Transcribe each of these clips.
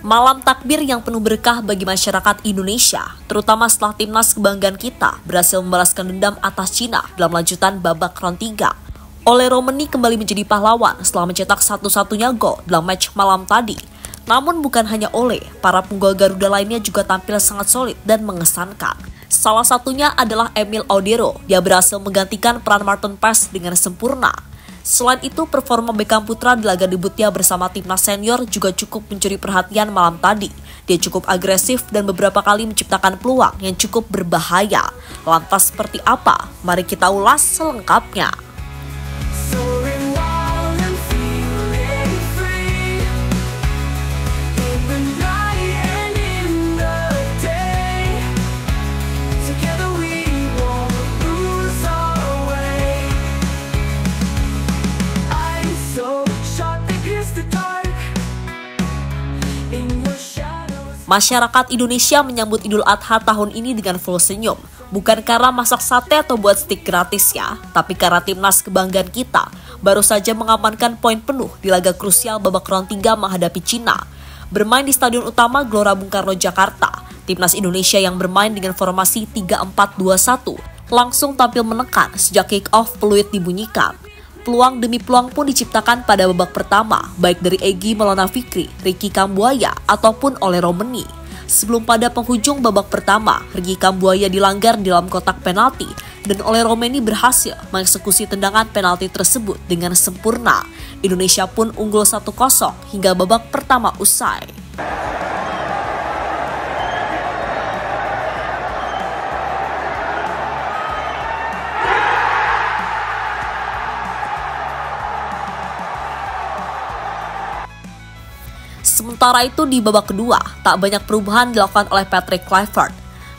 Malam takbir yang penuh berkah bagi masyarakat Indonesia, terutama setelah timnas kebanggaan kita berhasil membalaskan dendam atas Cina dalam lanjutan babak round 3. Ole Romeni kembali menjadi pahlawan setelah mencetak satu-satunya gol dalam match malam tadi. Namun bukan hanya Ole, para penggol Garuda lainnya juga tampil sangat solid dan mengesankan. Salah satunya adalah Emil Audero, dia berhasil menggantikan peran Martin Paes dengan sempurna. Selain itu, performa Beckham Putra di laga debutnya bersama timnas senior juga cukup mencuri perhatian malam tadi. Dia cukup agresif dan beberapa kali menciptakan peluang yang cukup berbahaya. Lantas seperti apa? Mari kita ulas selengkapnya. Masyarakat Indonesia menyambut Idul Adha tahun ini dengan full senyum. Bukan karena masak sate atau buat stik gratis ya, tapi karena timnas kebanggaan kita baru saja mengamankan poin penuh di laga krusial babak round 3 menghadapi Cina. Bermain di Stadion Utama Gelora Bung Karno, Jakarta, timnas Indonesia yang bermain dengan formasi 3-4-2-1 langsung tampil menekan sejak kick-off peluit dibunyikan. Peluang demi peluang pun diciptakan pada babak pertama, baik dari Egy Maulana Fikri, Ricky Kambuaya, ataupun Ole Romeni. Sebelum pada penghujung babak pertama, Ricky Kambuaya dilanggar di dalam kotak penalti, dan Ole Romeni berhasil mengeksekusi tendangan penalti tersebut dengan sempurna. Indonesia pun unggul 1-0 hingga babak pertama usai. Sementara itu di babak kedua, tak banyak perubahan dilakukan oleh Patrick Kluivert.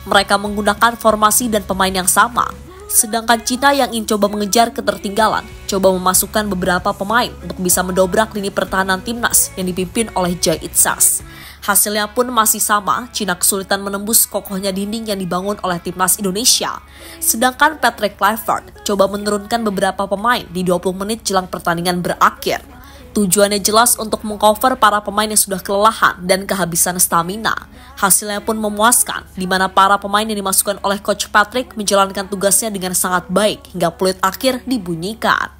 Mereka menggunakan formasi dan pemain yang sama. Sedangkan Cina yang ingin coba mengejar ketertinggalan, coba memasukkan beberapa pemain untuk bisa mendobrak lini pertahanan timnas yang dipimpin oleh Jai Itzas. Hasilnya pun masih sama, Cina kesulitan menembus kokohnya dinding yang dibangun oleh timnas Indonesia. Sedangkan Patrick Kluivert coba menurunkan beberapa pemain di 20 menit jelang pertandingan berakhir. Tujuannya jelas untuk mengcover para pemain yang sudah kelelahan dan kehabisan stamina. Hasilnya pun memuaskan, di mana para pemain yang dimasukkan oleh Coach Patrick menjalankan tugasnya dengan sangat baik hingga peluit akhir dibunyikan.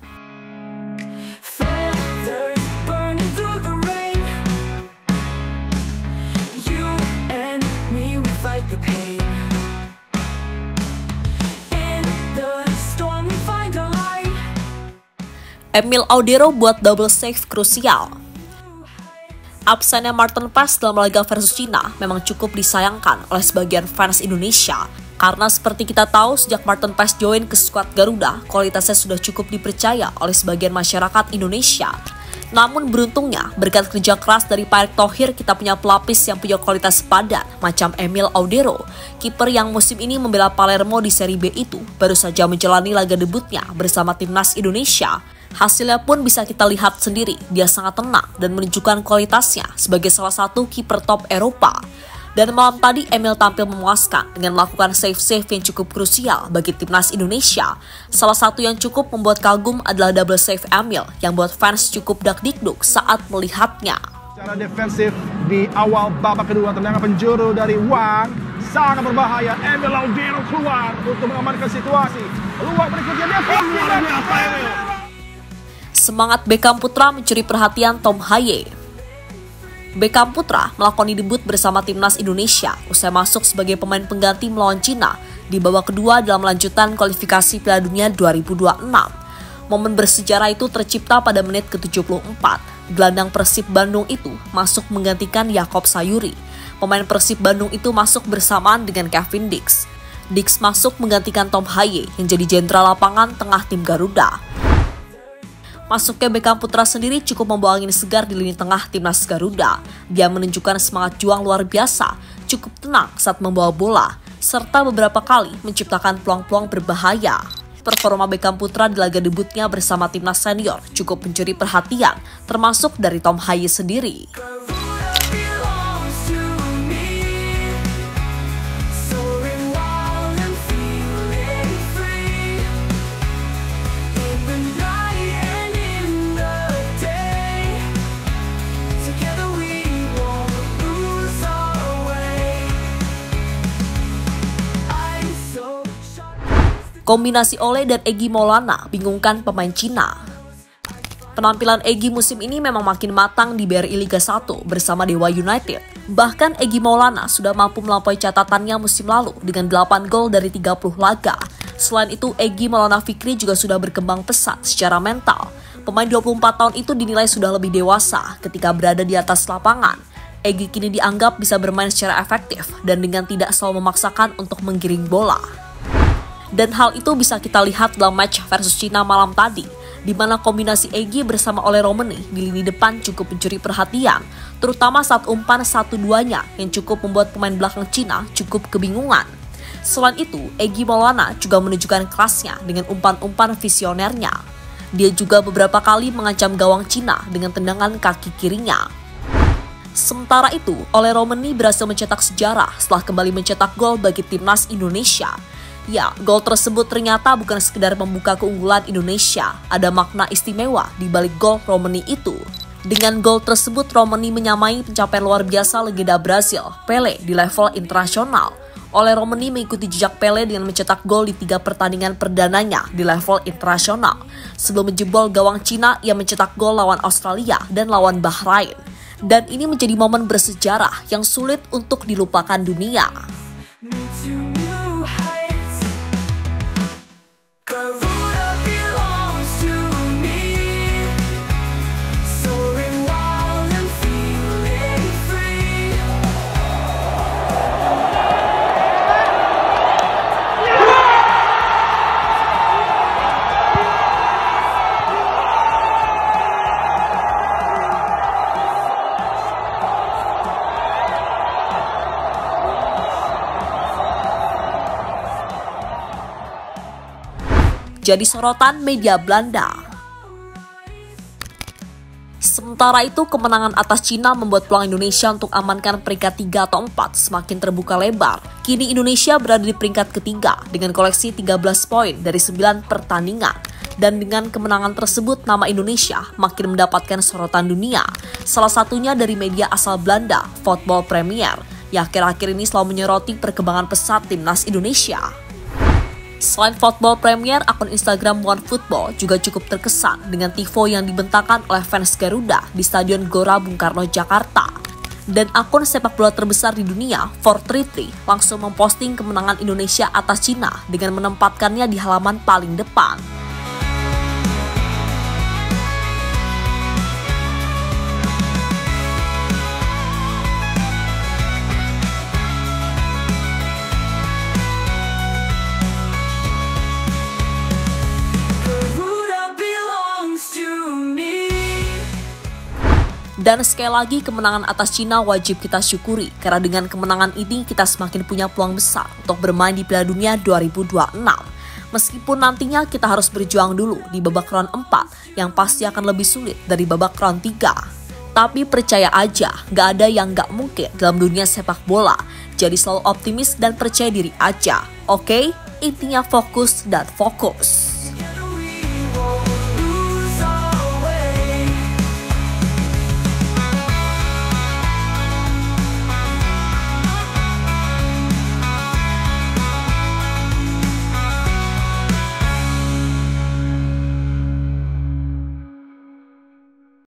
Emil Audero buat double save krusial. Absennya Martin Paes dalam laga versus Cina memang cukup disayangkan oleh sebagian fans Indonesia. Karena seperti kita tahu, sejak Martin Paes join ke skuad Garuda, kualitasnya sudah cukup dipercaya oleh sebagian masyarakat Indonesia. Namun beruntungnya, berkat kerja keras dari Pak Erick Thohir, kita punya pelapis yang punya kualitas padan, macam Emil Audero. Kiper yang musim ini membela Palermo di Serie B itu baru saja menjalani laga debutnya bersama timnas Indonesia. Hasilnya pun bisa kita lihat sendiri, dia sangat tenang dan menunjukkan kualitasnya sebagai salah satu kiper top Eropa. Dan malam tadi Emil tampil memuaskan dengan melakukan save-save yang cukup krusial bagi timnas Indonesia. Salah satu yang cukup membuat kagum adalah double save Emil yang buat fans cukup dakdikduk saat melihatnya. Secara defensif di awal babak kedua, tendangan penjuru dari Wang sangat berbahaya. Emil Audero keluar untuk mengamankan situasi. Peluang berikutnya dia luar biasa Emil. Semangat Beckham Putra mencuri perhatian Tom Hye. Beckham Putra melakoni debut bersama timnas Indonesia usai masuk sebagai pemain pengganti melawan Cina di babak kedua dalam lanjutan kualifikasi Piala Dunia 2026. Momen bersejarah itu tercipta pada menit ke-74. Gelandang Persib Bandung itu masuk menggantikan Yaakob Sayuri. Pemain Persib Bandung itu masuk bersamaan dengan Kevin Dix. Dix masuk menggantikan Tom Hye yang jadi jenderal lapangan tengah tim Garuda. Masuknya Beckham Putra sendiri cukup membawa angin segar di lini tengah timnas Garuda. Dia menunjukkan semangat juang luar biasa, cukup tenang saat membawa bola, serta beberapa kali menciptakan peluang-peluang berbahaya. Performa Beckham Putra di laga debutnya bersama timnas senior cukup mencuri perhatian, termasuk dari Tom Hye sendiri. Kombinasi Ole dan Egy Maulana bingungkan pemain Cina. Penampilan Egy musim ini memang makin matang di BRI Liga 1 bersama Dewa United. Bahkan Egy Maulana sudah mampu melampaui catatannya musim lalu dengan 8 gol dari 30 laga. Selain itu, Egy Maulana Fikri juga sudah berkembang pesat secara mental. Pemain 24 tahun itu dinilai sudah lebih dewasa ketika berada di atas lapangan. Egy kini dianggap bisa bermain secara efektif dan dengan tidak selalu memaksakan untuk menggiring bola. Dan hal itu bisa kita lihat dalam match versus Cina malam tadi, di mana kombinasi Egy bersama Ole Romeni di lini depan cukup mencuri perhatian, terutama saat umpan 1-2-nya yang cukup membuat pemain belakang Cina cukup kebingungan. Selain itu, Egy Maulana juga menunjukkan kelasnya dengan umpan-umpan visionernya. Dia juga beberapa kali mengancam gawang Cina dengan tendangan kaki kirinya. Sementara itu, Ole Romeni berhasil mencetak sejarah setelah kembali mencetak gol bagi timnas Indonesia. Ya, gol tersebut ternyata bukan sekedar membuka keunggulan Indonesia, ada makna istimewa di balik gol Romeni itu. Dengan gol tersebut, Romeni menyamai pencapaian luar biasa legenda Brasil, Pelé, di level internasional. Ole Romeni mengikuti jejak Pelé dengan mencetak gol di 3 pertandingan perdananya di level internasional. Sebelum menjebol gawang Cina, ia mencetak gol lawan Australia dan lawan Bahrain. Dan ini menjadi momen bersejarah yang sulit untuk dilupakan dunia. Jadi sorotan media Belanda. Sementara itu, kemenangan atas Cina membuat peluang Indonesia untuk amankan peringkat 3 atau 4 semakin terbuka lebar. Kini Indonesia berada di peringkat ketiga dengan koleksi 13 poin dari 9 pertandingan. Dan dengan kemenangan tersebut, nama Indonesia makin mendapatkan sorotan dunia. Salah satunya dari media asal Belanda, Football Premier, yang akhir-akhir ini selalu menyoroti perkembangan pesat timnas Indonesia. Selain Football Premier, akun Instagram OneFootball juga cukup terkesan dengan tifo yang dibentangkan oleh fans Garuda di Stadion Gelora Bung Karno, Jakarta. Dan akun sepak bola terbesar di dunia, 433, langsung memposting kemenangan Indonesia atas Cina dengan menempatkannya di halaman paling depan. Dan sekali lagi, kemenangan atas Cina wajib kita syukuri, karena dengan kemenangan ini kita semakin punya peluang besar untuk bermain di Piala Dunia 2026. Meskipun nantinya kita harus berjuang dulu di babak round 4 yang pasti akan lebih sulit dari babak round 3. Tapi percaya aja, gak ada yang gak mungkin dalam dunia sepak bola. Jadi selalu optimis dan percaya diri aja, oke? Intinya fokus dan fokus.